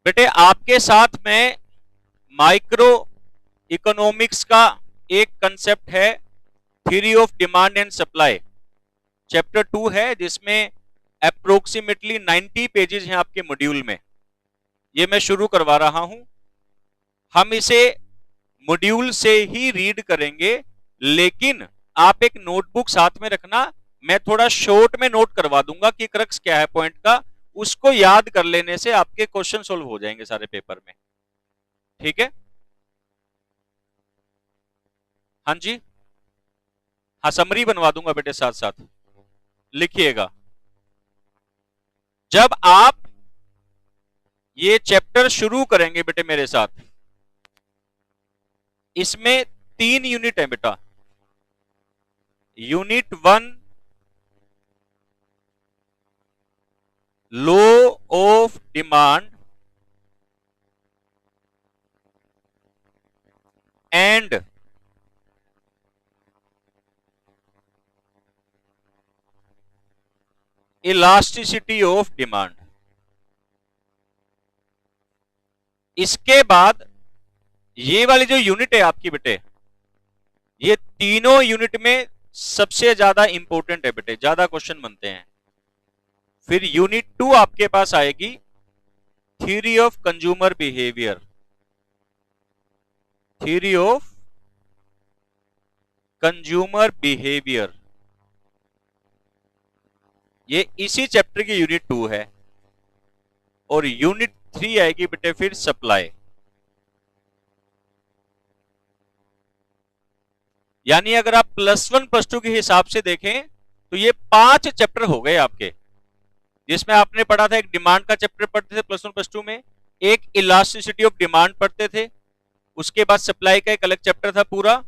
बेटे आपके साथ में माइक्रो इकोनॉमिक्स का एक कंसेप्ट है, theory of demand and supply, chapter 2 है, जिसमें अप्रोक्सीमेटली 90 पेजेस हैं आपके मॉड्यूल में। ये मैं शुरू करवा रहा हूं। हम इसे मॉड्यूल से ही रीड करेंगे, लेकिन आप एक नोटबुक साथ में रखना। मैं थोड़ा शॉर्ट में नोट करवा दूंगा कि क्रक्स क्या है पॉइंट का, उसको याद कर लेने से आपके क्वेश्चन सोल्व हो जाएंगे सारे पेपर में। ठीक है? हाँ जी, हाँ समरी बनवा दूंगा बेटे, साथ साथ लिखिएगा। जब आप ये चैप्टर शुरू करेंगे बेटे मेरे साथ, इसमें 3 यूनिट है बेटा। Unit 1 law of demand and elasticity of demand. इसके बाद ये वाली जो यूनिट है आपकी बेटे, ये तीनों यूनिट में सबसे ज्यादा इंपॉर्टेंट है बेटे, ज्यादा क्वेश्चन बनते हैं। फिर यूनिट 2 आपके पास आएगी, theory of consumer behaviour, theory of consumer behaviour, ये इसी चैप्टर की यूनिट 2 है। और यूनिट 3 आएगी बेटे फिर सप्लाई। यानी अगर आप +1 +2 के हिसाब से देखें तो ये 5 चैप्टर हो गए आपके, जिसमें आपने पढ़ा था, एक डिमांड का चैप्टर पढ़ते थे +1 +2 में, एक इलास्टिसिटी ऑफ डिमांड पढ़ते थे, उसके बाद सप्लाई का एक अलग चैप्टर था पूरा,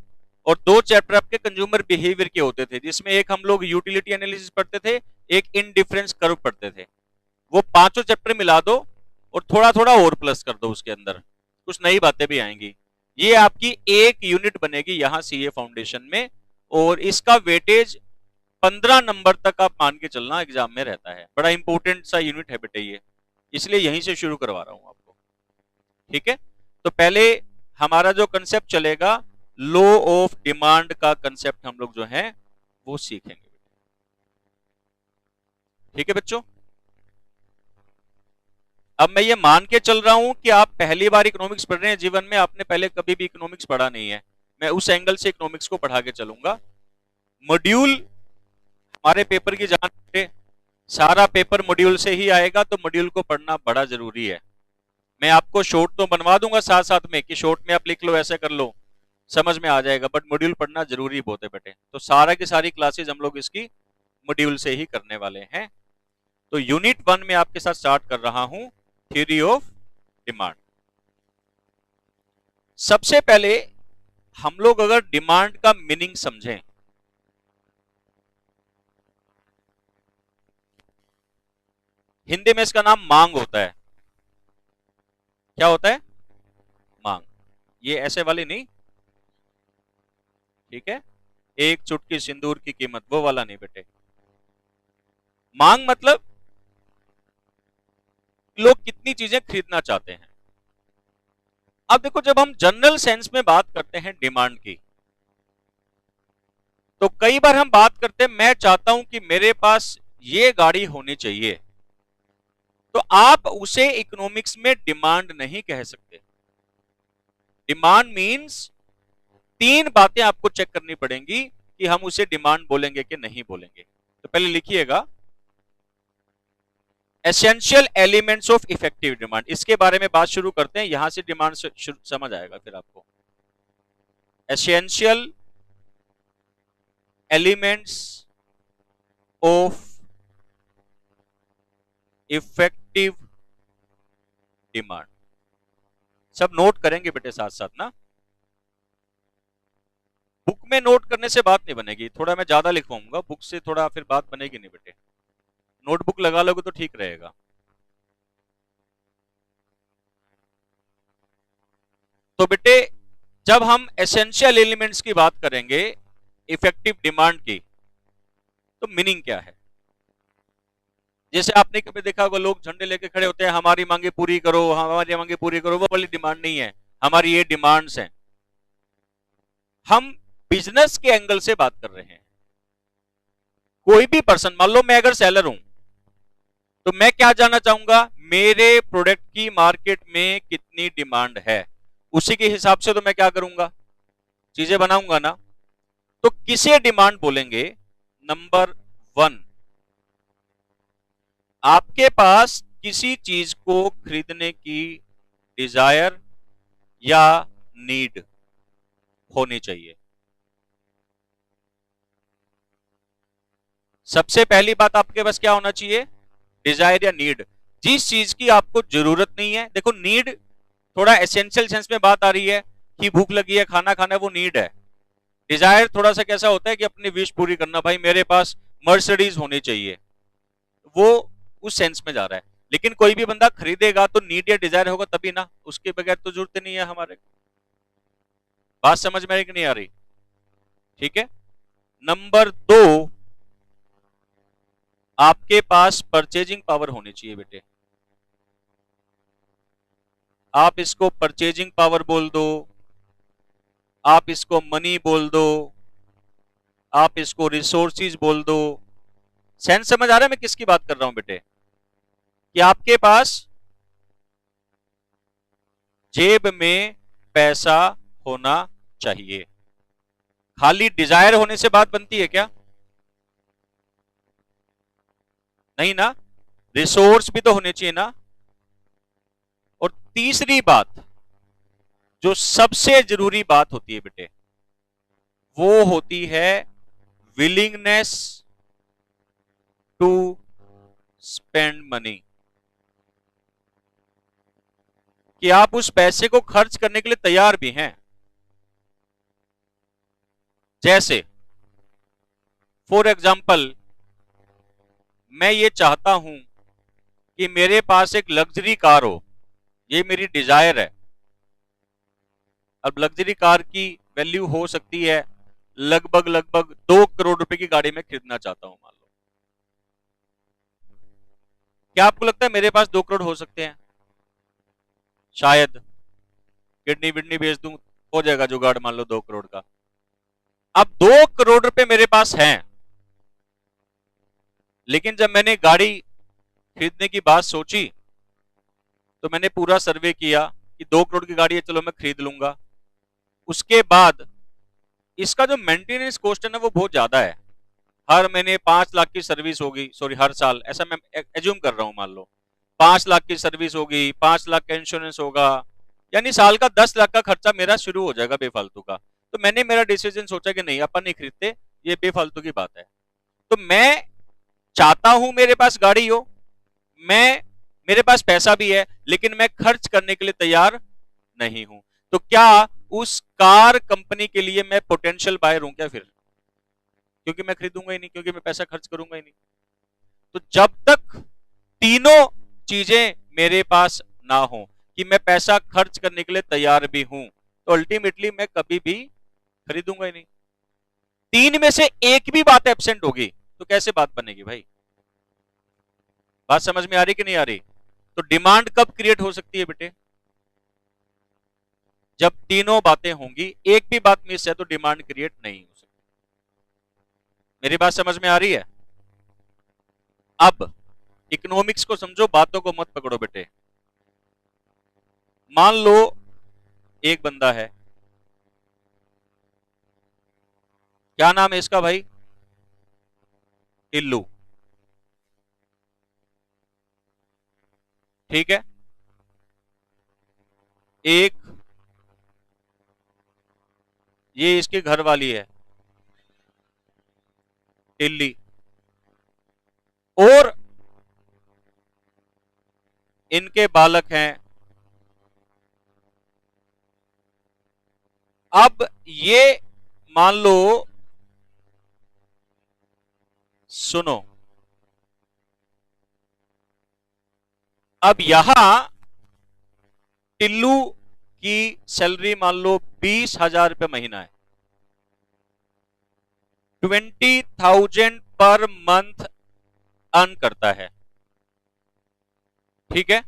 और 2 चैप्टर आपके कंज्यूमर बिहेवियर के होते थे, जिसमें एक हम लोग यूटिलिटी एनालिसिस पढ़ते थे, एक इनडिफरेंस कर्व पढ़ते थे। वो पांचों चैप्टर मिला दो और थोड़ा थोड़ा और प्लस कर दो, उसके अंदर कुछ नई बातें भी आएंगी। ये आपकी एक यूनिट बनेगी यहां सीए फाउंडेशन में, और इसका वेटेज 15 नंबर तक आप मान के चलना एग्जाम में रहता है। बड़ा इंपॉर्टेंट सा यूनिट है बेटे ये, इसलिए यहीं से शुरू करवा रहा हूं आपको। ठीक है? तो पहले हमारा जो कंसेप्ट चलेगा, लॉ ऑफ डिमांड का कंसेप्ट हम लोग जो है वो सीखेंगे। ठीक है बच्चों? अब मैं ये मान के चल रहा हूं कि आप पहली बार इकोनॉमिक्स पढ़ रहे हैं जीवन में, आपने पहले कभी भी इकोनॉमिक्स पढ़ा नहीं है। मैं उस एंगल से इकोनॉमिक्स को पढ़ा के चलूंगा। मॉड्यूल हमारे पेपर की जान, सारा पेपर मॉड्यूल से ही आएगा, तो मॉड्यूल को पढ़ना बड़ा जरूरी है। मैं आपको शॉर्ट तो बनवा दूंगा साथ साथ में कि शॉर्ट में आप लिख लो, ऐसे कर लो, समझ में आ जाएगा, बट मॉड्यूल पढ़ना जरूरी बहुत है बेटे। तो सारा की सारी क्लासेज हम लोग इसकी मॉड्यूल से ही करने वाले हैं। तो यूनिट 1 में आपके साथ स्टार्ट कर रहा हूं, थ्योरी ऑफ डिमांड। सबसे पहले हम लोग अगर डिमांड का मीनिंग समझें, हिंदी में इसका नाम मांग होता है। क्या होता है? मांग। ये ऐसे वाली नहीं, ठीक है, एक चुटकी सिंदूर की कीमत, वो वाला नहीं बेटे। मांग मतलब लोग कितनी चीजें खरीदना चाहते हैं। अब देखो, जब हम जनरल सेंस में बात करते हैं डिमांड की, तो कई बार हम बात करते हैं, मैं चाहता हूं कि मेरे पास ये गाड़ी होनी चाहिए, तो आप उसे इकोनॉमिक्स में डिमांड नहीं कह सकते। डिमांड मींस 3 बातें आपको चेक करनी पड़ेंगी कि हम उसे डिमांड बोलेंगे कि नहीं बोलेंगे। तो पहले लिखिएगा, essential elements of effective demand. इसके बारे में बात शुरू करते हैं, यहां से डिमांड समझ आएगा फिर आपको। Essential elements of effective demand, सब नोट करेंगे बेटे साथ साथ ना। बुक में नोट करने से बात नहीं बनेगी, थोड़ा मैं ज्यादा लिखवाऊंगा, बुक से थोड़ा फिर बात बनेगी नहीं बेटे। नोटबुक लगा लोगे तो ठीक रहेगा। तो बेटे, जब हम एसेंशियल एलिमेंट्स की बात करेंगे इफेक्टिव डिमांड की, तो मीनिंग क्या है? जैसे आपने कभी देखा होगा लोग झंडे लेके खड़े होते हैं, हमारी मांगे पूरी करो, हमारी मांगे पूरी करो, वो वाली डिमांड नहीं है, हमारी ये डिमांड्स हैं। हम बिजनेस के एंगल से बात कर रहे हैं। कोई भी पर्सन, मान लो मैं अगर सेलर हूं, तो मैं क्या जानना चाहूंगा, मेरे प्रोडक्ट की मार्केट में कितनी डिमांड है, उसी के हिसाब से तो मैं क्या करूंगा, चीजें बनाऊंगा ना। तो किसे डिमांड बोलेंगे? नंबर वन, आपके पास किसी चीज को खरीदने की डिजायर या नीड होनी चाहिए। सबसे पहली बात, आपके पास क्या होना चाहिए? डिजायर या नीड। जिस चीज की आपको जरूरत नहीं है, देखो नीड थोड़ा एसेंशियल सेंस में बात आ रही है कि भूख लगी है, खाना खाना है, वो नीड है। डिजायर थोड़ा सा कैसा होता है कि अपनी विश पूरी करना, भाई मेरे पास मर्सिडीज होनी चाहिए, वो उस सेंस में जा रहा है। लेकिन कोई भी बंदा खरीदेगा तो नीड या डिजायर होगा तभी ना, उसके बगैर तो जरूरत नहीं है हमारे को। बात समझ में आ रही कि नहीं आ रही? ठीक है। नंबर दो, आपके पास परचेजिंग पावर होनी चाहिए बेटे। आप इसको परचेजिंग पावर बोल दो, आप इसको मनी बोल दो, आप इसको रिसोर्सिस बोल दो। सेंस समझ आ रहा है मैं किसकी बात कर रहा हूं बेटे? कि आपके पास जेब में पैसा होना चाहिए। खाली डिजायर होने से बात बनती है क्या? नहीं ना, रिसोर्स भी तो होने चाहिए ना। और तीसरी बात, जो सबसे जरूरी बात होती है बेटे, वो होती है विलिंगनेस टू स्पेंड मनी। कि आप उस पैसे को खर्च करने के लिए तैयार भी हैं। जैसे फॉर एग्जाम्पल, मैं ये चाहता हूं कि मेरे पास एक लग्जरी कार हो, ये मेरी डिजायर है। अब लग्जरी कार की वैल्यू हो सकती है लगभग लगभग 2 करोड़ रुपए की गाड़ी में खरीदना चाहता हूं मान लो। क्या आपको लगता है मेरे पास 2 करोड़ हो सकते हैं? शायद किडनी विडनी बेच दूं, हो जाएगा जुगाड़, मान लो 2 करोड़ का। अब 2 करोड़ रुपए मेरे पास हैं, लेकिन जब मैंने गाड़ी खरीदने की बात सोची तो मैंने पूरा सर्वे किया कि 2 करोड़ की गाड़ी है, चलो मैं खरीद लूंगा। उसके बाद इसका जो मेंटेनेंस कॉस्ट है ना, वो बहुत ज्यादा है। हर महीने 5 लाख की सर्विस होगी, सॉरी हर साल, ऐसा मैं एज्यूम कर रहा हूं, मान लो 5 लाख की सर्विस होगी, 5 लाख का इंश्योरेंस होगा, यानी साल का 10 लाख का खर्चा मेरा शुरू हो जाएगा बेफालतू का। तो मैंने मेरा डिसीजन सोचा कि नहीं, अपन नहीं खरीदते, ये बेफालतू की बात है। तो मैं चाहता हूं मेरे पास गाड़ी हो, मैं, मेरे पास पैसा भी है, लेकिन मैं खर्च करने के लिए तैयार नहीं हूं। तो क्या उस कार कंपनी के लिए मैं पोटेंशियल बायर हूं क्या फिर? क्योंकि मैं खरीदूंगा ही नहीं, क्योंकि मैं पैसा खर्च करूंगा ही नहीं। तो जब तक तीनों चीजें मेरे पास ना हो, कि मैं पैसा खर्च करने के लिए तैयार भी हूं, तो अल्टीमेटली मैं कभी भी खरीदूंगा ही नहीं। तीन में से एक भी बात एब्सेंट होगी तो कैसे बात बनेगी भाई? बात समझ में आ रही कि नहीं आ रही? तो डिमांड कब क्रिएट हो सकती है बेटे? जब तीनों बातें होंगी, एक भी बात मिस है तो डिमांड क्रिएट नहीं हो सकती। मेरी बात समझ में आ रही है? अब इकोनॉमिक्स को समझो, बातों को मत पकड़ो बेटे। मान लो एक बंदा है, क्या नाम है इसका भाई? टिल्लू। ठीक है। एक ये इसकी घर वाली है टिल्ली, और इनके बालक हैं। अब ये मान लो, सुनो, अब यहां टिल्लू की सैलरी मान लो 20,000 रुपये महीना है, 20,000 पर मंथ अर्न करता है। ठीक है।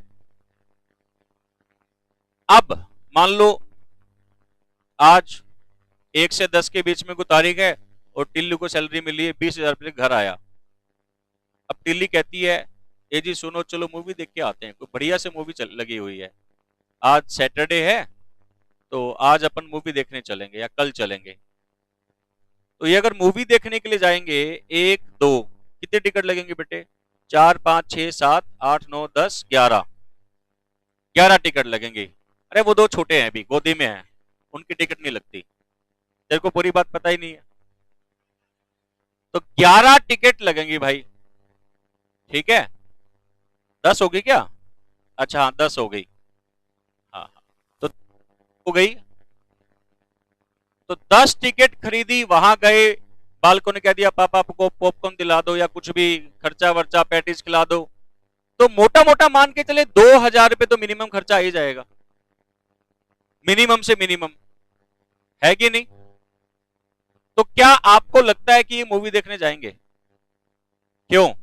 अब मान लो आज 1 से 10 के बीच में कोई तारीख है और टिल्लू को सैलरी मिली है 20,000 रुपये, घर आया। अब टिल्ली कहती है ए जी सुनो चलो मूवी देख के आते हैं, कोई बढ़िया से मूवी लगी हुई है, आज सैटरडे है तो आज अपन मूवी देखने चलेंगे या कल चलेंगे। तो ये अगर मूवी देखने के लिए जाएंगे, एक दो कितने टिकट लगेंगे बेटे? 4 5 6 7 8 9 10 11, 11 टिकट लगेंगे। अरे वो दो छोटे हैं अभी गोदी में हैं, उनकी टिकट नहीं लगती। तेरे को पूरी बात पता ही नहीं है। तो 11 टिकट लगेंगी भाई, ठीक है। 10 होगी क्या? अच्छा हाँ 10 हो गई। हाँ हाँ तो हो गई। तो 10 टिकट खरीदी, वहां गए, बालकों ने कह दिया पापा आपको पॉपकॉर्न दिला दो या कुछ भी खर्चा वर्चा पैटीज खिला दो, तो मोटा मोटा मान के चले 2,000 रुपए तो मिनिमम खर्चा आ ही जाएगा, मिनिमम से मिनिमम, है कि नहीं? तो क्या आपको लगता है कि ये मूवी देखने जाएंगे? क्यों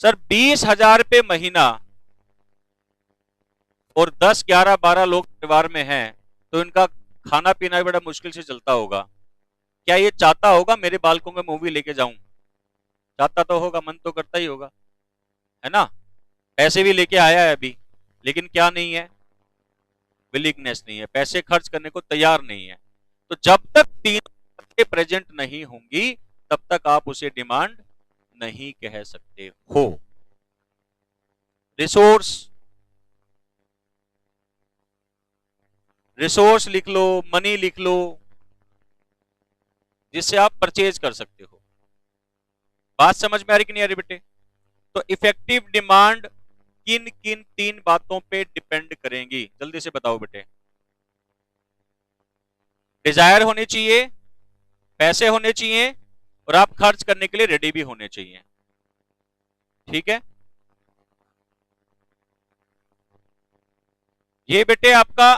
सर? 20,000 रुपए महीना और 10 11 12 लोग परिवार में हैं, तो इनका खाना पीना भी बड़ा मुश्किल से चलता होगा। क्या ये चाहता होगा मेरे बालकों को मूवी लेके जाऊं? चाहता तो होगा, मन तो करता ही होगा, है ना? पैसे भी लेके आया है अभी, लेकिन क्या नहीं है? विलिंगनेस नहीं है, पैसे खर्च करने को तैयार नहीं है। तो जब तक तीन बातें प्रेजेंट नहीं होंगी तब तक आप उसे डिमांड नहीं कह सकते हो। रिसोर्स, रिसोर्स लिख लो, मनी लिख लो, जिससे आप परचेज कर सकते हो। बात समझ में आ रही कि नहीं आ रही बेटे? तो इफेक्टिव डिमांड किन किन 3 बातों पे डिपेंड करेंगी, जल्दी से बताओ बेटे। डिजायर होनी चाहिए, पैसे होने चाहिए, और आप खर्च करने के लिए रेडी भी होने चाहिए, ठीक है। ये बेटे आपका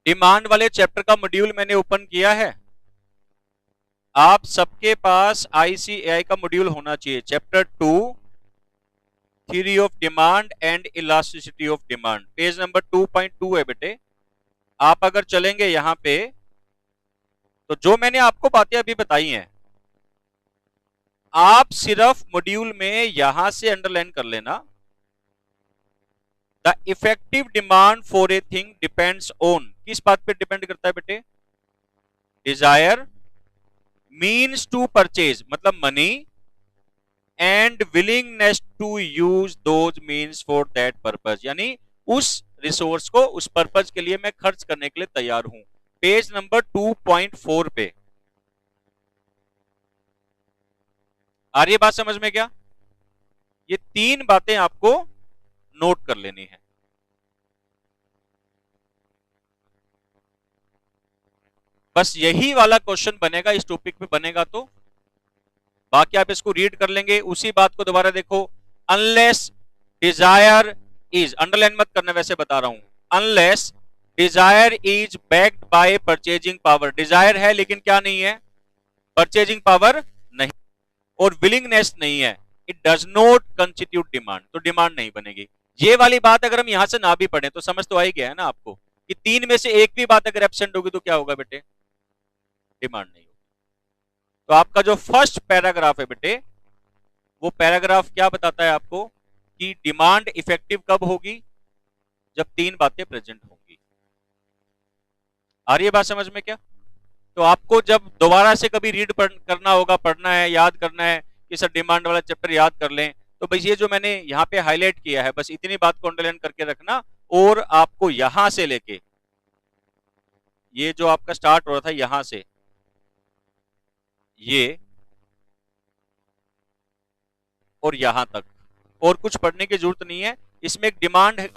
डिमांड वाले चैप्टर का मॉड्यूल मैंने ओपन किया है। आप सबके पास आईसीएआई का मॉड्यूल होना चाहिए, chapter 2 theory of demand and elasticity of demand, page number 2.2 है बेटे। आप अगर चलेंगे यहां पे तो जो मैंने आपको बातें अभी बताई हैं, आप सिर्फ मॉड्यूल में यहां से अंडरलाइन कर लेना। The effective demand for a thing depends on, किस बात पे डिपेंड करता है बेटे? डिजायर, मीन्स टू परचेज मतलब money, and willingness to use those means for that purpose, यानी उस रिसोर्स को उस पर्पज के लिए मैं खर्च करने के लिए तैयार हूं। पेज नंबर 2.4 पे आ रही है बात समझ में क्या? ये 3 बातें आपको नोट कर लेनी है। बस यही वाला क्वेश्चन बनेगा इस टॉपिक पे बनेगा, तो बाकी आप इसको रीड कर लेंगे। उसी बात को दोबारा देखो, अनलेस डिजायर इज, अंडरलाइन मत करना वैसे बता रहा हूं, unless desire is backed by purchasing power, desire है लेकिन क्या नहीं है? परचेजिंग पावर नहीं, और विलिंगनेस नहीं है, it does not constitute demand, तो डिमांड नहीं बनेगी। ये वाली बात अगर हम यहां से ना भी पढ़े तो समझ तो आ ही गया है ना आपको कि 3 में से एक भी बात अगर एब्सेंट होगी तो क्या होगा बेटे? डिमांड नहीं होगी। तो आपका जो फर्स्ट पैराग्राफ है बेटे, वो पैराग्राफ क्या बताता है आपको कि डिमांड इफेक्टिव कब होगी? जब 3 बातें प्रेजेंट होंगी। आ रही है बात समझ में क्या? तो आपको जब दोबारा से कभी रीड करना होगा, पढ़ना है, याद करना है कि सर डिमांड वाला चैप्टर याद कर लें, तो बस ये जो मैंने यहाँ पे हाईलाइट किया है बस इतनी बात को अंडरलाइन करके रखना। और आपको यहां से लेके ये जो आपका स्टार्ट हो रहा था यहां से ये और यहां तक और कुछ पढ़ने की जरूरत नहीं है। इसमें एक डिमांड है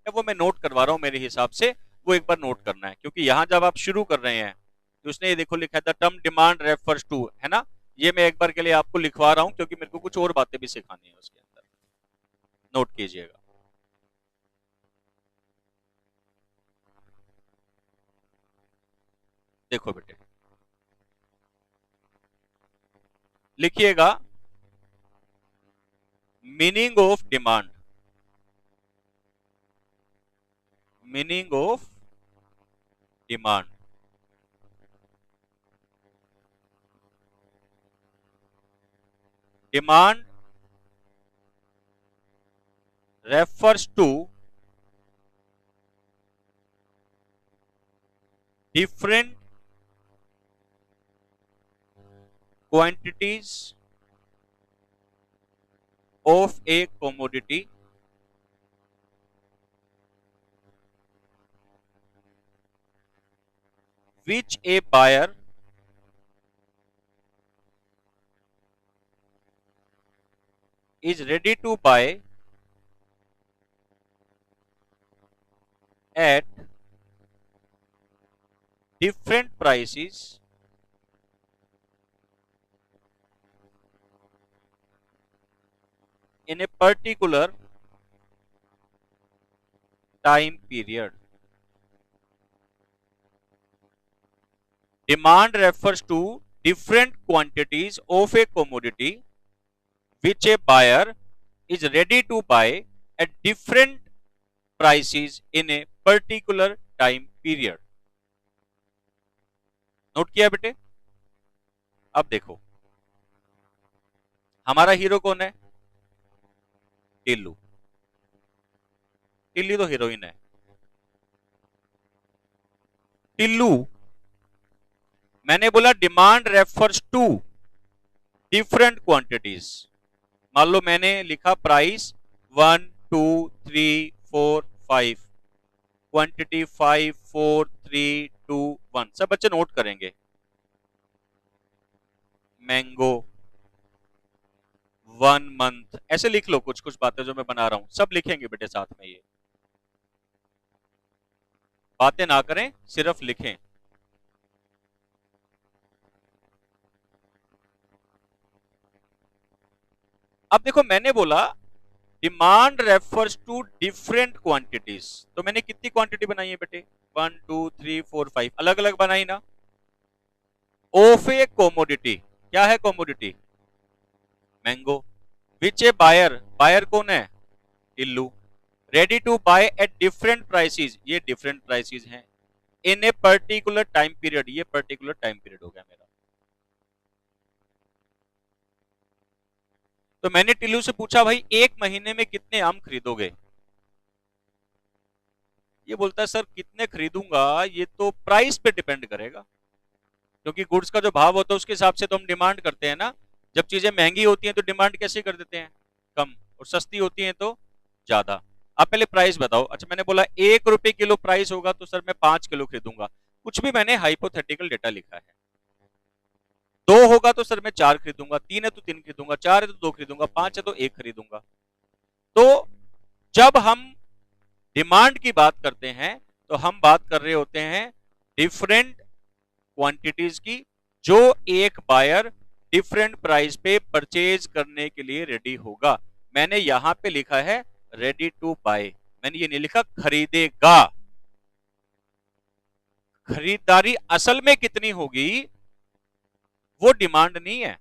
वो मैं नोट करवा रहा हूं मेरे हिसाब से, वो एक बार नोट करना है, क्योंकि यहां जब आप शुरू कर रहे हैं तो उसने ये देखो लिखा है the term demand refers to, है ना? ये मैं एक बार के लिए आपको लिखवा रहा हूं क्योंकि मेरे को कुछ और बातें भी सिखानी है उसके अंदर, नोट कीजिएगा। देखो बेटे लिखिएगा, meaning of demand, meaning of demand, demand refers to different quantities of a commodity which a buyer is ready to buy at different prices in a particular time period. Demand refers to different quantities of a commodity which a buyer is ready to buy at different prices in a particular time period. Note किया बेटे? अब देखो, हमारा hero कौन है? टिल्लू। टिल्लू तो heroine है। टिल्लू, मैंने बोला demand refers to different quantities. मान लो मैंने लिखा प्राइस 1 2 3 4 5, क्वांटिटी 5 4 3 2 1। सब बच्चे नोट करेंगे। मैंगो 1 मंथ, ऐसे लिख लो। कुछ कुछ बातें जो मैं बना रहा हूं सब लिखेंगे बेटे साथ में। ये बातें ना करें, सिर्फ लिखें। अब देखो, मैंने बोला demand refers to different quantities, तो मैंने कितनी क्वांटिटी बनाई है बेटे? 1 2 3 4 5, अलग अलग बनाई ना। ऑफ ए कोमोडिटी, क्या है commodity? Mango. Which a buyer, buyer कौन है? Tillu. Ready to buy at different prices, ये डिफरेंट प्राइसेस हैं। In a particular time period, ये पर्टिकुलर टाइम पीरियड हो गया मेरा। तो मैंने टिल्लू से पूछा, भाई एक महीने में कितने आम खरीदोगे? ये बोलता है सर कितने खरीदूंगा ये तो प्राइस पे डिपेंड करेगा, क्योंकि गुड्स का जो भाव होता है उसके हिसाब से तो हम डिमांड करते हैं ना। जब चीजें महंगी होती हैं तो डिमांड कैसे कर देते हैं? कम। और सस्ती होती हैं तो ज्यादा। आप पहले प्राइस बताओ। अच्छा, मैंने बोला 1 रुपए किलो प्राइस होगा तो सर मैं 5 किलो खरीदूंगा। कुछ भी मैंने हाइपोथेटिकल डेटा लिखा है। 2 होगा तो सर मैं 4 खरीदूंगा, 3 है तो 3 खरीदूंगा, 4 है तो 2 खरीदूंगा, 5 है तो 1 खरीदूंगा। तो जब हम डिमांड की बात करते हैं तो हम बात कर रहे होते हैं डिफरेंट क्वांटिटीज की, जो एक बायर डिफरेंट प्राइस पे परचेज करने के लिए रेडी होगा। मैंने यहां पे लिखा है रेडी टू बाय, मैंने ये नहीं लिखा खरीदेगा। खरीदारी असल में कितनी होगी वो डिमांड नहीं है।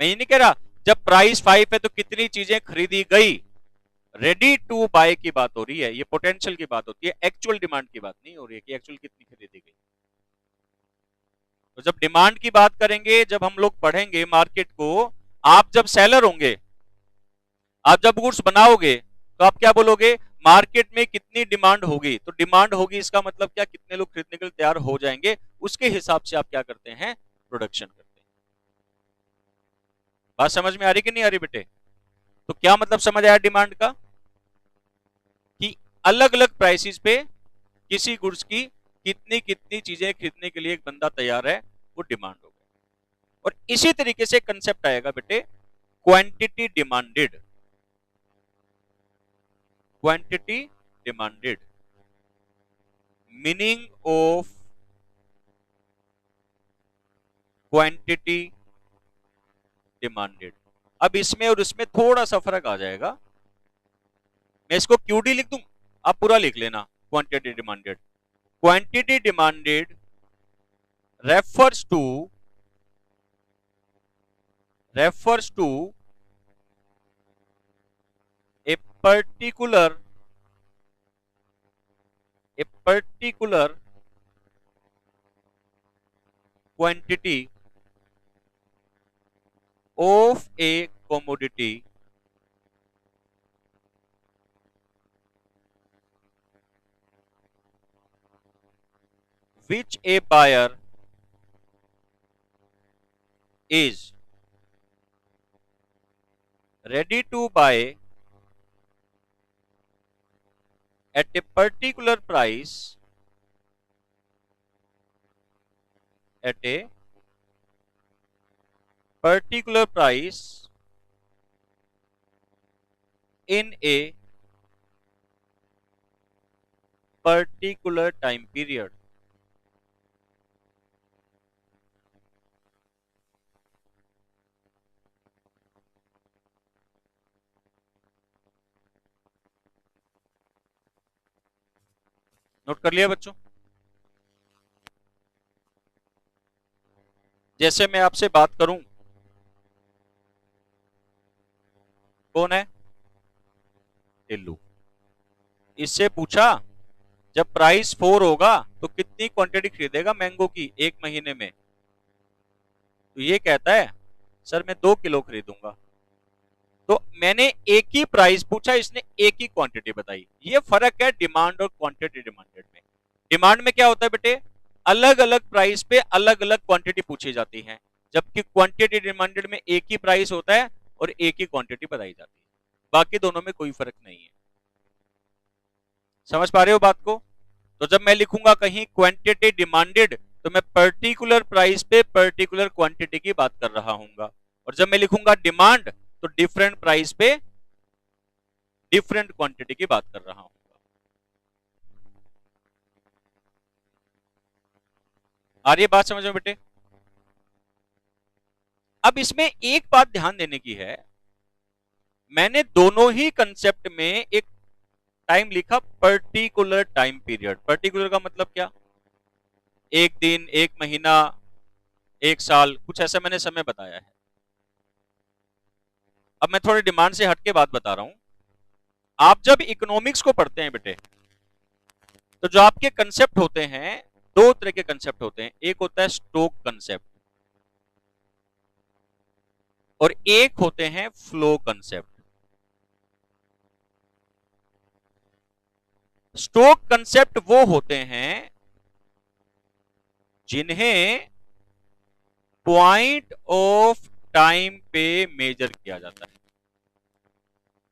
मैं ये नहीं कह रहा जब प्राइस 5 है तो कितनी चीजें खरीदी गई। रेडी टू बाय की बात हो रही है, ये पोटेंशियल की बात होती है, एक्चुअल डिमांड की बात नहीं हो रही है कि एक्चुअल कितनी खरीदी गई। तो जब डिमांड की बात करेंगे, जब हम लोग पढ़ेंगे मार्केट को, आप जब सेलर होंगे, आप जब गुड्स बनाओगे तो आप क्या बोलोगे? मार्केट में कितनी डिमांड होगी। तो डिमांड होगी इसका मतलब क्या? कितने लोग खरीदने के लिए तैयार हो जाएंगे, उसके हिसाब से आप क्या करते हैं? प्रोडक्शन करते हैं। बात समझ में आ रही कि नहीं आ रही बेटे? तो क्या मतलब समझ आया डिमांड का? कि अलग अलग प्राइसेस पे किसी गुड्स की कितनी कितनी चीजें खरीदने के लिए एक बंदा तैयार है, वो डिमांड हो गया। और इसी तरीके से कंसेप्ट आएगा बेटे quantity demanded. Quantity demanded, meaning of quantity demanded. अब इसमें और इसमें थोड़ा सा फर्क आ जाएगा। मैं इसको क्यूडी लिख दूं, आप पूरा लिख लेना। Quantity demanded, quantity demanded refers to particular a particular quantity of a commodity which a buyer is ready to buy at a particular price at a particular price in a particular time period. Note कर लिया बच्चों? जैसे मैं आपसे बात करूं, कौन है? टिल्लू। इससे पूछा जब प्राइस 4 होगा तो कितनी क्वांटिटी खरीदेगा मैंगो की एक महीने में? तो ये कहता है सर मैं 2 किलो खरीदूंगा। तो मैंने एक ही प्राइस पूछा, इसने एक ही क्वांटिटी बताई। ये फर्क है डिमांड और क्वांटिटी डिमांडेड में। डिमांड में क्या होता है बेटे? अलग अलग प्राइस पे अलग अलग क्वांटिटी पूछी जाती है, जबकि क्वांटिटी डिमांडेड में एक ही प्राइस होता है और एक ही क्वांटिटी बताई जाती है। बाकी दोनों में कोई फर्क नहीं है। समझ पा रहे हो बात को? तो जब मैं लिखूंगा कहीं क्वांटिटी डिमांडेड तो मैं पर्टिकुलर प्राइस पे पर्टिकुलर क्वांटिटी की बात कर रहा हूंगा, और जब मैं लिखूंगा डिमांड तो डिफरेंट प्राइस पे डिफरेंट क्वांटिटी की बात कर रहा हूं। आ रही है बात समझ में बेटे? अब इसमें एक बात ध्यान देने की है, मैंने दोनों ही कंसेप्ट में एक टाइम लिखा पर्टिकुलर टाइम पीरियड। पर्टिकुलर का मतलब क्या? एक दिन, एक महीना, एक साल, कुछ ऐसा मैंने समय बताया है। अब मैं थोड़ी डिमांड से हटके बात बता रहा हूं। आप जब इकोनॉमिक्स को पढ़ते हैं बेटे, तो जो आपके कंसेप्ट होते हैं, दो तरह के कंसेप्ट होते हैं। एक होता है स्टोक कंसेप्ट और एक होते हैं फ्लो कंसेप्ट। स्टोक कंसेप्ट वो होते हैं जिन्हें पॉइंट ऑफ टाइम पे मेजर किया जाता है,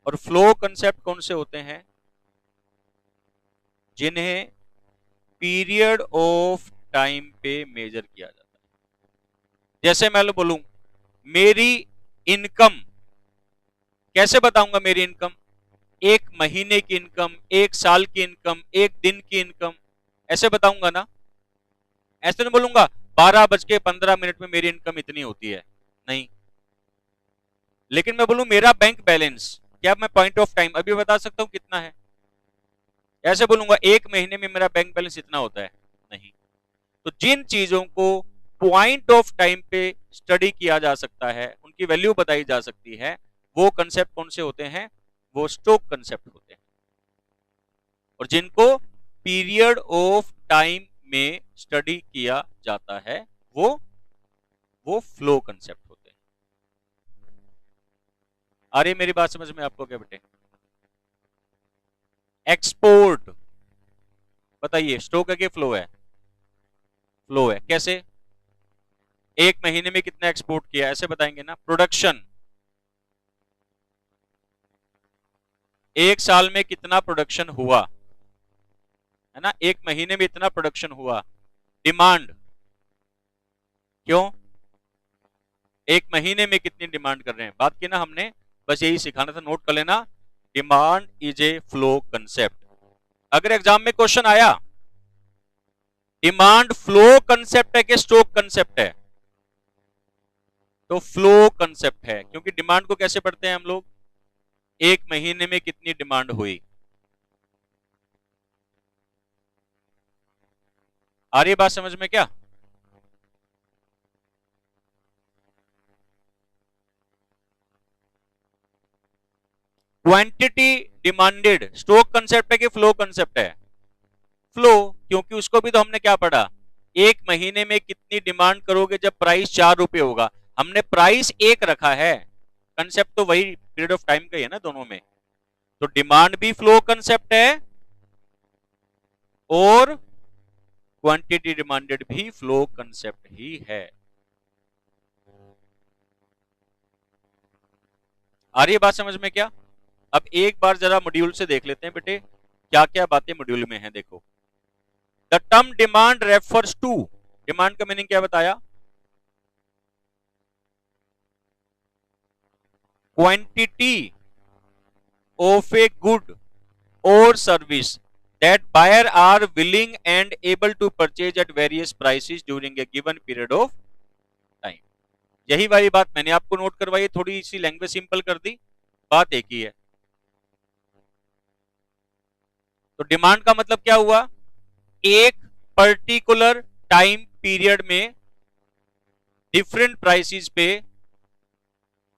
और फ्लो कंसेप्ट कौन से होते हैं? जिन्हें पीरियड ऑफ टाइम पे मेजर किया जाता है। जैसे मैं बोलूं मेरी इनकम, कैसे बताऊंगा मेरी इनकम? एक महीने की इनकम, एक साल की इनकम, एक दिन की इनकम, ऐसे बताऊंगा ना? ऐसे नहीं बोलूंगा 12:15 में मेरी इनकम इतनी होती है, नहीं। लेकिन मैं बोलूं मेरा बैंक बैलेंस, क्या मैं पॉइंट ऑफ टाइम अभी बता सकता हूं कितना है? ऐसे बोलूंगा एक महीने में मेरा बैंक बैलेंस इतना होता है, नहीं। तो जिन चीजों को पॉइंट ऑफ टाइम पे स्टडी किया जा सकता है, उनकी वैल्यू बताई जा सकती है, वो कंसेप्ट कौन से होते हैं? वो स्टोक कंसेप्ट होते हैं। और जिनको पीरियड ऑफ टाइम में स्टडी किया जाता है वो फ्लो कंसेप्ट होते हैं। आ रही मेरी बात समझ में आपको क्या बेटे? एक्सपोर्ट, बताइए स्टॉक है कि फ्लो है? फ्लो है। कैसे? एक महीने में कितना एक्सपोर्ट किया, ऐसे बताएंगे ना। प्रोडक्शन, एक साल में कितना प्रोडक्शन हुआ, है ना? एक महीने में इतना प्रोडक्शन हुआ। डिमांड, क्यों? एक महीने में कितनी डिमांड कर रहे हैं, बात की ना हमने। बस यही सिखाना था, नोट कर लेना। Demand is a flow concept. अगर एग्जाम में क्वेश्चन आया डिमांड फ्लो कंसेप्ट है कि स्टॉक कंसेप्ट है, तो फ्लो कंसेप्ट है, क्योंकि डिमांड को कैसे पढ़ते हैं हम लोग? एक महीने में कितनी डिमांड हुई। आ रही है बात समझ में क्या? क्वांटिटी डिमांडेड स्टॉक कंसेप्ट है कि फ्लो कंसेप्ट है? फ्लो, क्योंकि उसको भी तो हमने क्या पढ़ा, एक महीने में कितनी डिमांड करोगे जब प्राइस 4 रुपए होगा, हमने प्राइस एक रखा है, कंसेप्ट तो वही पीरियड ऑफ टाइम का ही है ना दोनों में। तो डिमांड भी फ्लो कंसेप्ट है और क्वांटिटी डिमांडेड भी फ्लो कंसेप्ट ही है। आ रही है बात समझ में क्या? अब एक बार जरा मॉड्यूल से देख लेते हैं बेटे, क्या क्या बातें मॉड्यूल में है। देखो, the term demand refers to, demand का मीनिंग क्या बताया? क्वांटिटी ऑफ ए गुड और service that buyer are willing and able to purchase at various prices during a given period of time। यही वाली बात मैंने आपको नोट करवाई, थोड़ी सी लैंग्वेज सिंपल कर दी, बात एक ही है। तो डिमांड का मतलब क्या हुआ, एक पर्टिकुलर टाइम पीरियड में डिफरेंट प्राइसेस पे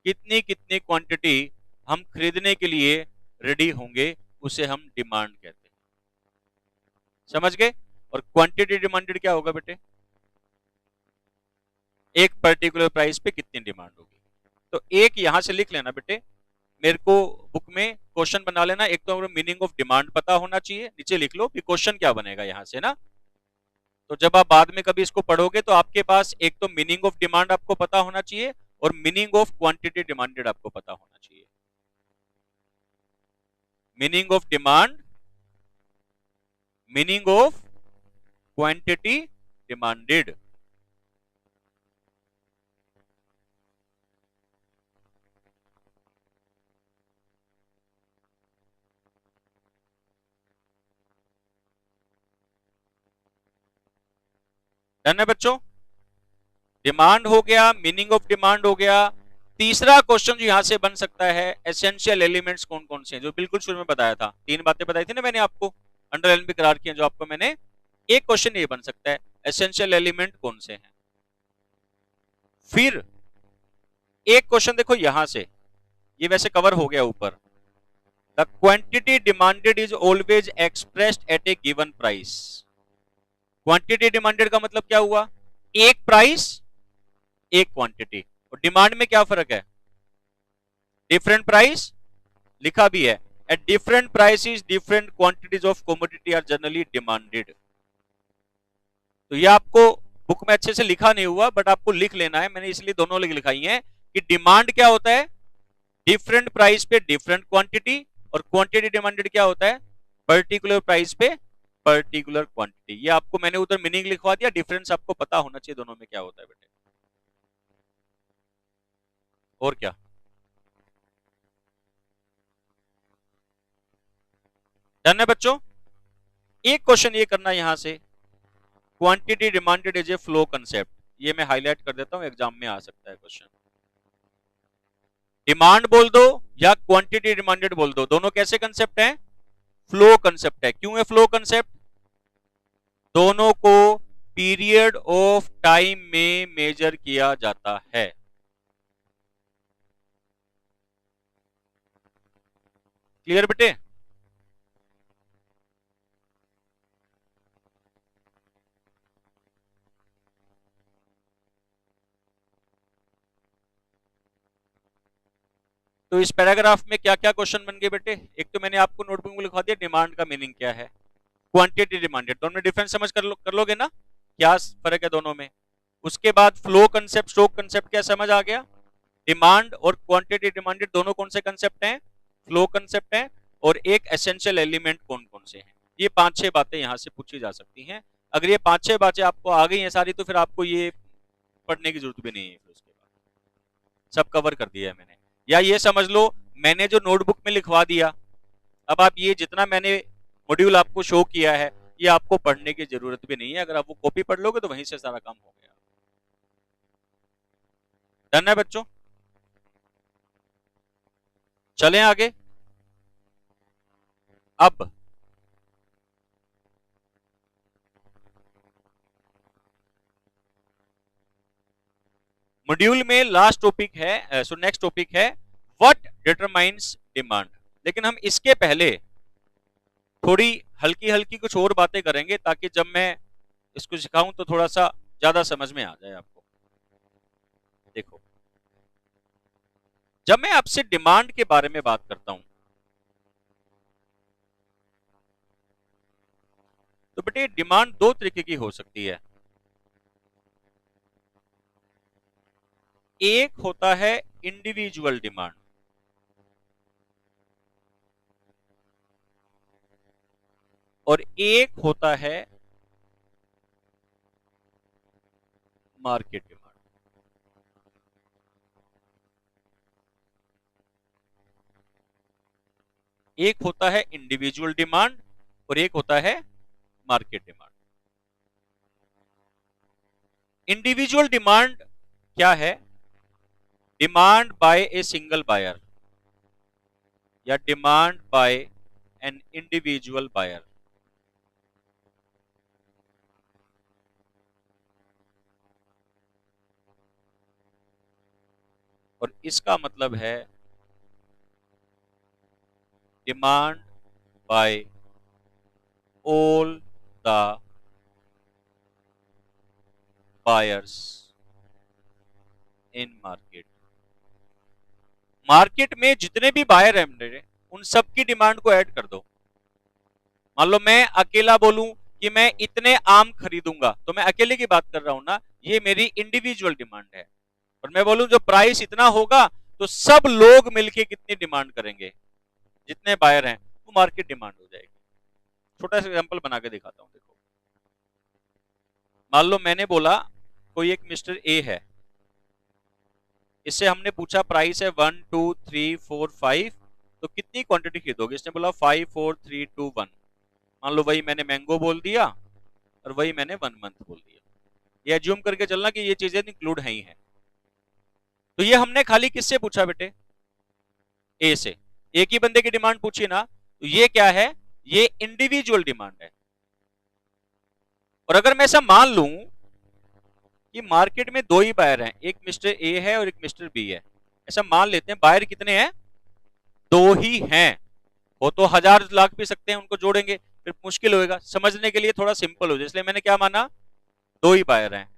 कितनी कितनी क्वांटिटी हम खरीदने के लिए रेडी होंगे, उसे हम डिमांड कहते हैं। समझ गए? और क्वांटिटी डिमांडेड क्या होगा बेटे, एक पर्टिकुलर प्राइस पे कितनी डिमांड होगी। तो एक यहां से लिख लेना बेटे, मेरे को बुक में क्वेश्चन बना लेना, एक तो मीनिंग ऑफ डिमांड पता होना चाहिए, नीचे लिख लो कि क्वेश्चन क्या बनेगा यहां से ना। तो जब आप बाद में कभी इसको पढ़ोगे तो आपके पास एक तो मीनिंग ऑफ डिमांड आपको पता होना चाहिए और मीनिंग ऑफ क्वांटिटी डिमांडेड आपको पता होना चाहिए। Meaning of demand, meaning of quantity demanded. Done है बच्चों? डिमांड हो गया, मीनिंग ऑफ डिमांड हो गया। तीसरा क्वेश्चन जो यहां से बन सकता है, एसेंशियल एलिमेंट्स कौन कौन से हैं, जो बिल्कुल शुरू में बताया था, तीन बातें बताई थी ना मैंने आपको, अंडरलाइन भी करार किया जो आपको मैंने। एक क्वेश्चन ये बन सकता है, एसेंशियल एलिमेंट कौन से हैं। फिर एक क्वेश्चन देखो यहां से, ये वैसे कवर हो गया ऊपर, the quantity demanded is always expressed at a given price. Quantity demanded का मतलब क्या हुआ, एक प्राइस एक क्वांटिटी, और डिमांड में क्या फर्क है, डिफरेंट प्राइस, लिखा भी है at different prices different quantities of commodity are generally demanded. तो ये आपको बुक में अच्छे से लिखा नहीं हुआ, बट आपको लिख लेना है, मैंने इसलिए दोनों लिखाई हैं कि डिमांड क्या होता है, डिफरेंट प्राइस पे डिफरेंट क्वांटिटी, और क्वांटिटी डिमांडेड क्या होता है, पर्टिकुलर प्राइस पे पर्टिकुलर क्वांटिटी। ये आपको मैंने उधर मीनिंग लिखवा दिया, डिफरेंस आपको पता होना चाहिए दोनों में क्या होता है बेटे। और क्या, डन है बच्चों? एक क्वेश्चन ये करना यहां से, quantity demanded is a flow concept, ये मैं हाईलाइट कर देता हूं, एग्जाम में आ सकता है क्वेश्चन। डिमांड बोल दो या क्वांटिटी डिमांडेड बोल दो, दोनों कैसे कंसेप्ट हैं, फ्लो कंसेप्ट है। क्यों है फ्लो कंसेप्ट, दोनों को पीरियड ऑफ टाइम में मेजर किया जाता है। क्लियर बेटे? तो इस पैराग्राफ में क्या क्या क्वेश्चन बन गए बेटे, एक तो मैंने आपको नोटबुक में लिखवा दिया डिमांड का मीनिंग क्या है, क्वांटिटी डिमांडेड, दोनों में डिफरेंस समझ कर लोगे ना, क्या फर्क है दोनों में। उसके बाद फ्लो कंसेप्ट, स्टॉक कंसेप्ट क्या समझ आ गया, डिमांड और क्वांटिटी डिमांडेड दोनों कौन से कंसेप्ट हैं, फ्लो कंसेप्ट हैं, और एक एसेंशियल एलिमेंट कौन कौन से हैं। ये 5-6 बातें यहां से पूछी जा सकती हैं। अगर ये 5-6 बातें आपको आ गई हैं सारी, तो फिर आपको ये पढ़ने की जरूरत भी नहीं है, फिर उसके बाद सब कवर कर दिया है मैंने। या ये समझ लो, मैंने जो नोटबुक में लिखवा दिया, अब आप ये जितना मैंने मॉड्यूल आपको शो किया है, ये आपको पढ़ने की जरूरत भी नहीं है, अगर आप वो कॉपी पढ़ लोगे तो वहीं से सारा काम हो गया। डन है बच्चों? चलें आगे। अब मॉड्यूल में लास्ट टॉपिक है, सो नेक्स्ट टॉपिक है व्हाट डिटरमाइंस डिमांड। लेकिन हम इसके पहले थोड़ी हल्की हल्की कुछ और बातें करेंगे ताकि जब मैं इसको सिखाऊं तो थोड़ा सा ज्यादा समझ में आ जाए आपको। देखो, जब मैं आपसे डिमांड के बारे में बात करता हूं तो बेटे डिमांड दो तरीके की हो सकती है। एक होता है इंडिविजुअल डिमांड और एक होता है मार्केट डिमांड। एक होता है इंडिविजुअल डिमांड और एक होता है मार्केट डिमांड। इंडिविजुअल डिमांड क्या है? Demand by a single buyer या demand by an individual buyer. और इसका मतलब है demand by all the buyers in market. Market में जितने भी बायर हैं मेरे, उन सबकी डिमांड को ऐड कर दो। मान लो मैं अकेला बोलूं कि मैं इतने आम खरीदूंगा तो मैं अकेले की बात कर रहा हूं ना, ये मेरी इंडिविजुअल डिमांड है। और मैं बोलूं जो प्राइस इतना होगा तो सब लोग मिलके कितनी डिमांड करेंगे, जितने बायर हैं, वो मार्केट डिमांड हो जाएगी। छोटा सा एग्जांपल बना के दिखाता हूं। देखो, मान लो मैंने बोला कोई एक मिस्टर ए है, इससे हमने पूछा प्राइस है 1 2 3 4 5, तो कितनी क्वांटिटी खरीदोगे? इसने बोला 5 4 3 2 1। मान लो वही मैंने मैंगो बोल दिया और वही मैंने 1 मंथ बोल दिया। ये एज्यूम करके चलना कि ये चीजें इंक्लूड है ही है। तो ये हमने खाली किससे पूछा बेटे? ए से। एक ही बंदे की डिमांड पूछी ना, तो ये क्या है? ये इंडिविजुअल डिमांड है। और अगर मैं ऐसा मान लूं कि मार्केट में दो ही बायर हैं, एक मिस्टर ए है और एक मिस्टर बी है, ऐसा मान लेते हैं। बायर कितने हैं? दो ही हैं। वो तो हजार लाख भी सकते हैं, उनको जोड़ेंगे फिर मुश्किल होगा। समझने के लिए थोड़ा सिंपल हो जाए, इसलिए मैंने क्या माना? दो ही बायर हैं।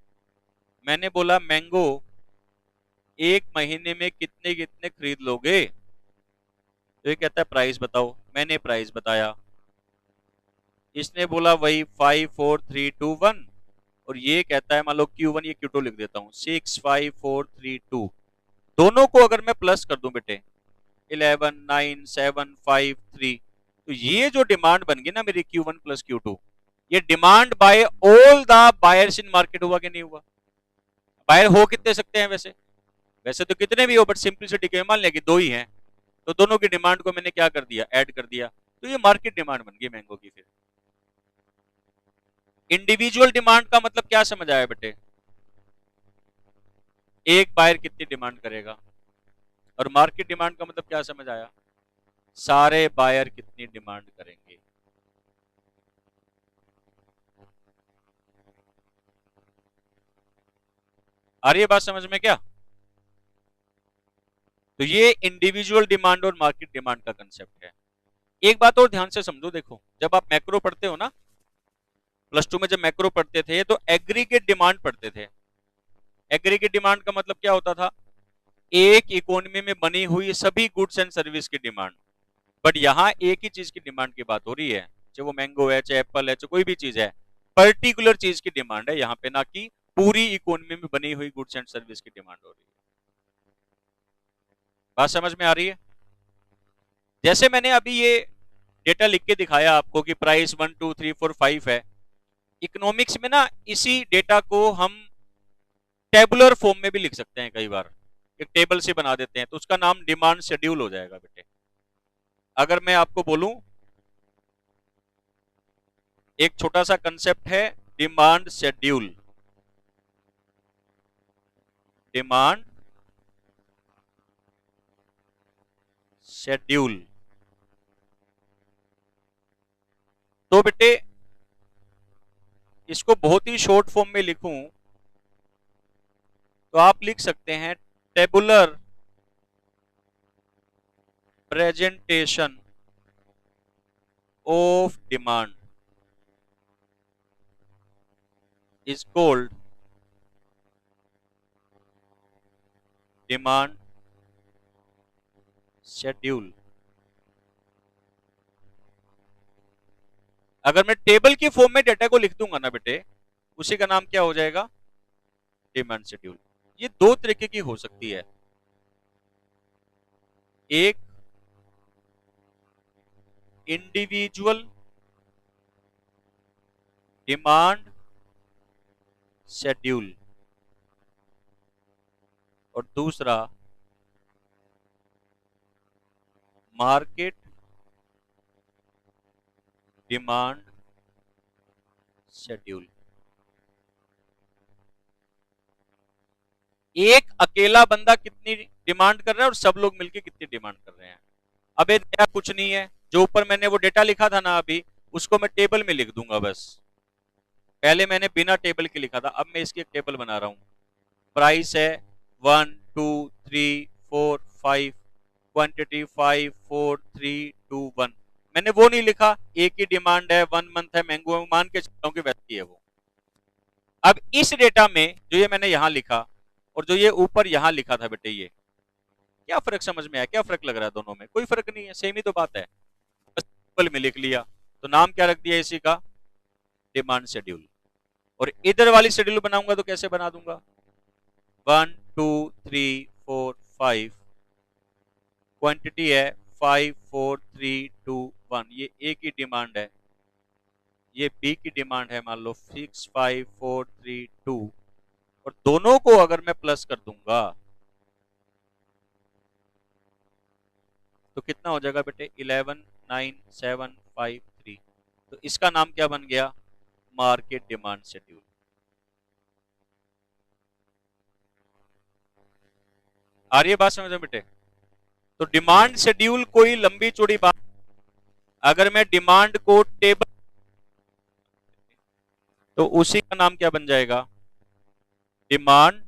मैंने बोला मैंगो एक महीने में कितने कितने खरीद लोगे? तो ये कहता है प्राइस बताओ। मैंने प्राइस बताया। इसने बोला वही 5 4 3 2 1 और ये कहता है, मान लो Q1, ये Q2 लिख देता हूं, 6 5 4 3 2। दोनों को अगर मैं प्लस कर दूं बेटे, 11 9 7 5 3, तो ये जो डिमांड बन गई ना मेरी Q1 प्लस Q2, ये demand by all the buyers in market हुआ कि नहीं हुआ? बायर हो कितने सकते हैं वैसे? वैसे तो कितने भी हो, बट सिंपलिसिटी के मान लिया कि दो ही हैं, तो दोनों की डिमांड को मैंने क्या कर दिया? ऐड कर दिया। तो ये मार्केट डिमांड बन गई मैंगो की। फिर इंडिविजुअल डिमांड का मतलब क्या समझ आया बेटे? एक बायर कितनी डिमांड करेगा। और मार्केट डिमांड का मतलब क्या समझ आया? सारे बायर कितनी डिमांड करेंगे। आ रही है बात समझ में क्या? तो ये इंडिविजुअल डिमांड और मार्केट डिमांड का कंसेप्ट है। एक बात और ध्यान से समझो। देखो, जब आप मैक्रो पढ़ते हो ना, प्लस टू में जब मैक्रो पढ़ते थे तो एग्रीगेट डिमांड पढ़ते थे। एग्रीगेट डिमांड का मतलब क्या होता था? एक इकोनॉमी में बनी हुई सभी गुड्स एंड सर्विस की डिमांड। बट यहां एक ही चीज की डिमांड की बात हो रही है, चाहे वो मैंगो है, चाहे एप्पल है, चाहे कोई भी चीज है, पर्टिकुलर चीज की डिमांड है यहाँ पे, ना कि पूरी इकोनॉमी में बनी हुई गुड्स एंड सर्विस की डिमांड हो रही है। बात समझ में आ रही है? जैसे मैंने अभी ये डेटा लिख के दिखाया आपको कि प्राइस 1 2 3 4 5 है। इकोनॉमिक्स में ना इसी डेटा को हम टेबुलर फॉर्म में भी लिख सकते हैं। कई बार एक टेबल से बना देते हैं, तो उसका नाम डिमांड शेड्यूल हो जाएगा बेटे। अगर मैं आपको बोलूं, एक छोटा सा कंसेप्ट है डिमांड शेड्यूल। Demand schedule. तो बेटे इसको बहुत ही शॉर्ट फॉर्म में लिखूं तो आप लिख सकते हैं tabular presentation of demand is called demand schedule. अगर मैं टेबल की फॉर्म में डेटा को लिख दूंगा ना बेटे, उसी का नाम क्या हो जाएगा? Demand schedule. ये दो तरीके की हो सकती है, एक इंडिविजुअल डिमांड शेड्यूल और दूसरा मार्केट डिमांड शेड्यूल। एक अकेला बंदा कितनी डिमांड कर रहा है और सब लोग मिलके कितनी डिमांड कर रहे हैं। अब ये नया कुछ नहीं है, जो ऊपर मैंने वो डेटा लिखा था ना अभी, उसको मैं टेबल में लिख दूंगा बस। पहले मैंने बिना टेबल के लिखा था, अब मैं इसकी एक टेबल बना रहा हूं। प्राइस है 1 2 3 4 5, क्वांटिटी 5 4 3 2 1। मैंने वो नहीं लिखा एक ही डिमांड है, 1 मंथ है, मैंगो है, मान के चलता हूं कि वैसी है वो। अब इस डेटा में जो ये मैंने यहां लिखा और जो ये ऊपर यहां लिखा था बेटे, ये क्या फर्क समझ में आया? क्या फर्क लग रहा है दोनों में? कोई फर्क नहीं है, सेम ही तो बात है, बस टेबल में लिख लिया। तो नाम क्या रख दिया इसी का? Demand schedule. और इधर वाली शेड्यूल बनाऊंगा तो कैसे बना दूंगा? 1 2 3 4 5, क्वांटिटी है 5 4 3 2 1। ये ए की डिमांड है, ये बी की डिमांड है, मान लो 6 5 4 3 2। और दोनों को अगर मैं प्लस कर दूंगा तो कितना हो जाएगा बेटे? 11 9 7 5 3। तो इसका नाम क्या बन गया? Market demand schedule. आ रही है बात समझ में बेटे? तो डिमांड शेड्यूल कोई लंबी चौड़ी बात, अगर मैं डिमांड को टेबल तो उसी का नाम क्या बन जाएगा? डिमांड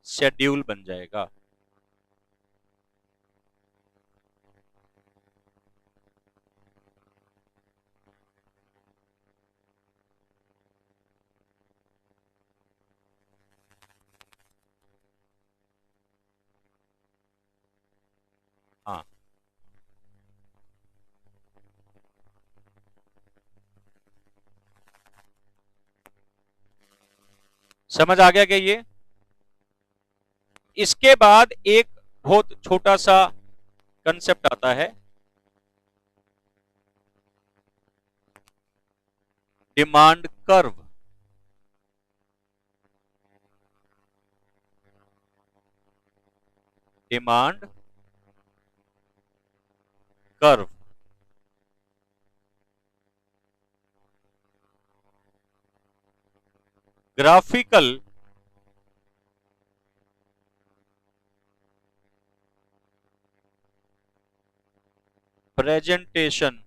शेड्यूल बन जाएगा। हाँ, समझ आ गया क्या ये? इसके बाद एक बहुत छोटा सा कंसेप्ट आता है, demand curve. Demand curve graphical presentation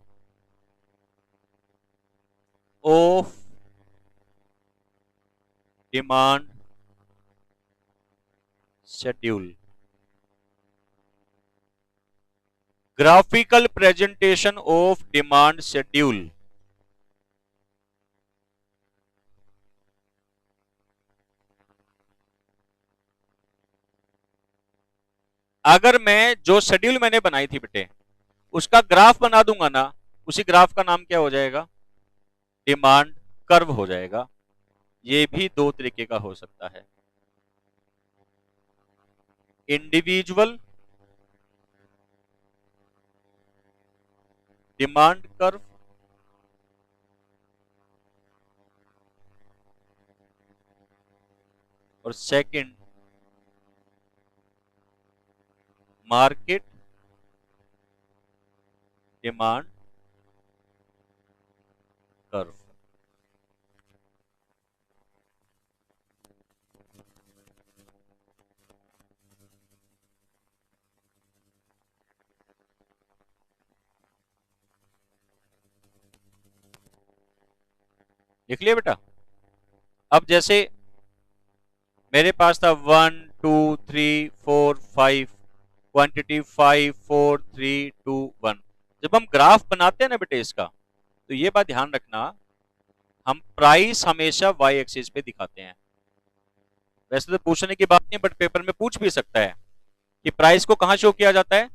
of demand schedule. Graphical presentation of demand schedule. अगर मैं जो शेड्यूल मैंने बनाई थी बेटे उसका ग्राफ बना दूंगा ना, उसी ग्राफ का नाम क्या हो जाएगा? डिमांड कर्व हो जाएगा। ये भी दो तरीके का हो सकता है, इंडिविजुअल डिमांड कर्व और सेकंड मार्केट डिमांड कर्व। लिख लिया बेटा? अब जैसे मेरे पास था 1 2 3 4 5, क्वांटिटी 5 4 3 2 1। जब हम ग्राफ बनाते हैं ना बेटे इसका, तो ये बात ध्यान रखना, हम प्राइस हमेशा वाई एक्सिस पे दिखाते हैं। वैसे तो पूछने की बात नहीं, बट पेपर में पूछ भी सकता है कि प्राइस को कहां शो किया जाता है,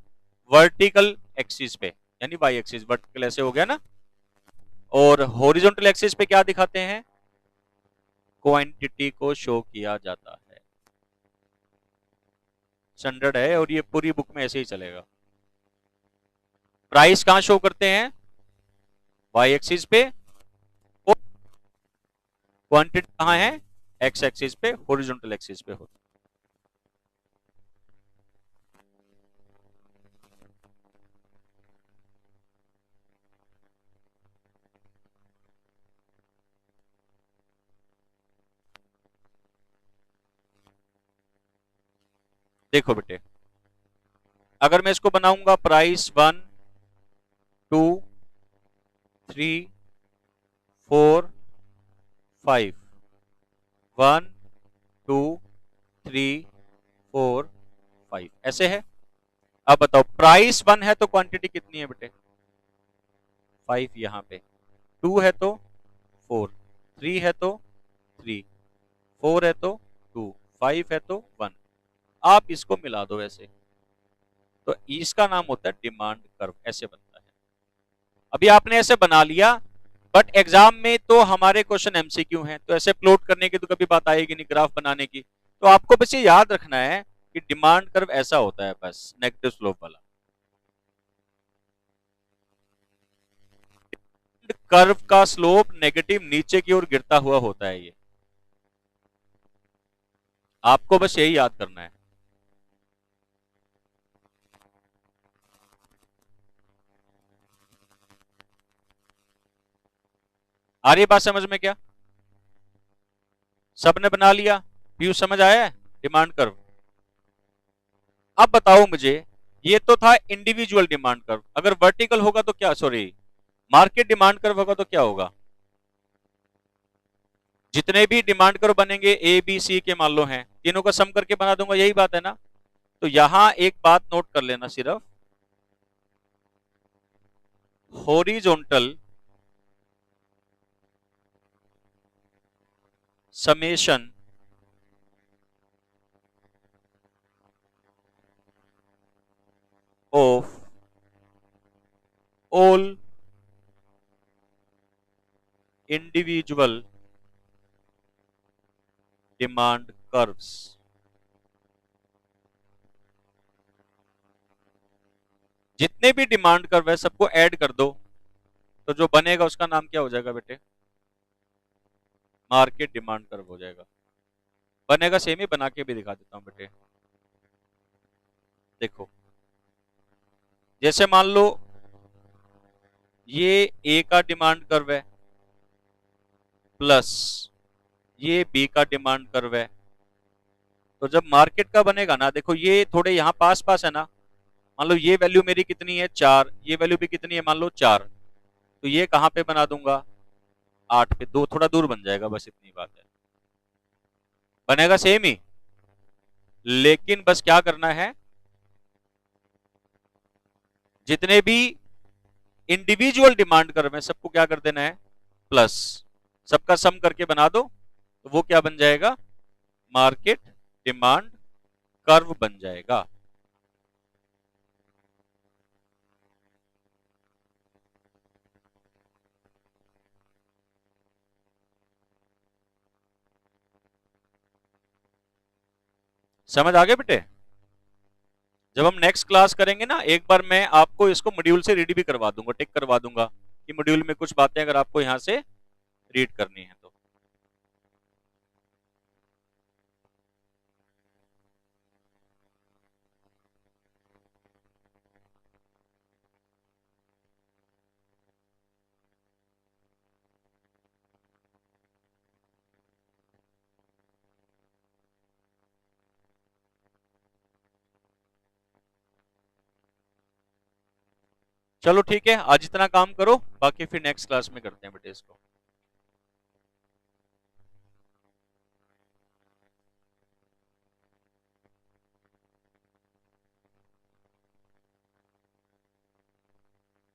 वर्टिकल एक्सिस पे, यानी वाई एक्सिस, वर्टिकल ऐसे हो गया ना, और हॉरिजॉन्टल एक्सिस पे क्या दिखाते हैं, क्वांटिटी को शो किया जाता है। स्टैंडर्ड है और ये पूरी बुक में ऐसे ही चलेगा। प्राइस कहां शो करते हैं, वाई एक्सिस पे, और क्वांटिटी कहां है, एक्स एक्सिस पे, हॉरिजॉन्टल एक्सिस पे होता है। देखो बेटे, अगर मैं इसको बनाऊंगा प्राइस 1 2 3 4 5, 1 2 3 4 5 ऐसे है। अब बताओ प्राइस 1 है तो क्वांटिटी कितनी है बेटे, 5 यहां पे, 2 है तो 4, 3 है तो 3, 4 है तो 2, 5 है तो 1। आप इसको मिला दो ऐसे, तो इसका नाम होता है डिमांड कर्व, ऐसे बनता है। अभी आपने ऐसे बना लिया, बट एग्जाम में तो हमारे क्वेश्चन एमसीक्यू हैं, तो ऐसे प्लॉट करने की तो कभी बात आएगी नहीं, ग्राफ बनाने की। तो आपको बस ये याद रखना है कि डिमांड कर्व ऐसा होता है, बस नेगेटिव स्लोप वाला। कर्व का स्लोप नेगेटिव नीचे की ओर गिरता हुआ होता है, ये आपको बस यही याद करना है। आ रही है बात समझ में क्या, सबने बना लिया, व्यू समझ आया है डिमांड कर्व। अब बताओ मुझे, ये तो था इंडिविजुअल डिमांड कर्व, अगर वर्टिकल होगा तो क्या, सॉरी मार्केट डिमांड कर्व होगा तो क्या होगा, जितने भी डिमांड कर्व बनेंगे ए बी सी के मान लो हैं, तीनों का सम करके बना दूंगा, यही बात है ना। तो यहां एक बात नोट कर लेना, सिर्फ horizontal summation of all individual demand curves, जितने भी डिमांड कर्व है सबको ऐड कर दो, तो जो बनेगा उसका नाम क्या हो जाएगा बेटे, मार्केट डिमांड कर्व हो जाएगा। बनेगा सेम ही, बना के भी दिखा देता हूं बेटे। देखो जैसे मान लो ये ए का डिमांड कर्व है, प्लस ये बी का डिमांड कर्व है, तो जब मार्केट का बनेगा ना, देखो ये थोड़े यहां पास पास है ना, मान लो ये वैल्यू मेरी कितनी है 4, ये वैल्यू भी कितनी है मान लो 4, तो ये कहां पे बना दूंगा 8 पे, दो थोड़ा दूर बन जाएगा, बस इतनी बात है, बनेगा सेम ही। लेकिन बस क्या करना है, जितने भी इंडिविजुअल डिमांड कर्व है सबको क्या कर देना है, प्लस, सबका सम करके बना दो, तो वो क्या बन जाएगा, मार्केट डिमांड कर्व बन जाएगा। समझ आ गए बेटे। जब हम नेक्स्ट क्लास करेंगे ना, एक बार मैं आपको इसको मॉड्यूल से रीड भी करवा दूंगा, टिक करवा दूंगा कि मॉड्यूल में कुछ बातें अगर आपको यहां से रीड करनी है तो। चलो ठीक है, आज इतना काम करो, बाकी फिर नेक्स्ट क्लास में करते हैं बेटे इसको।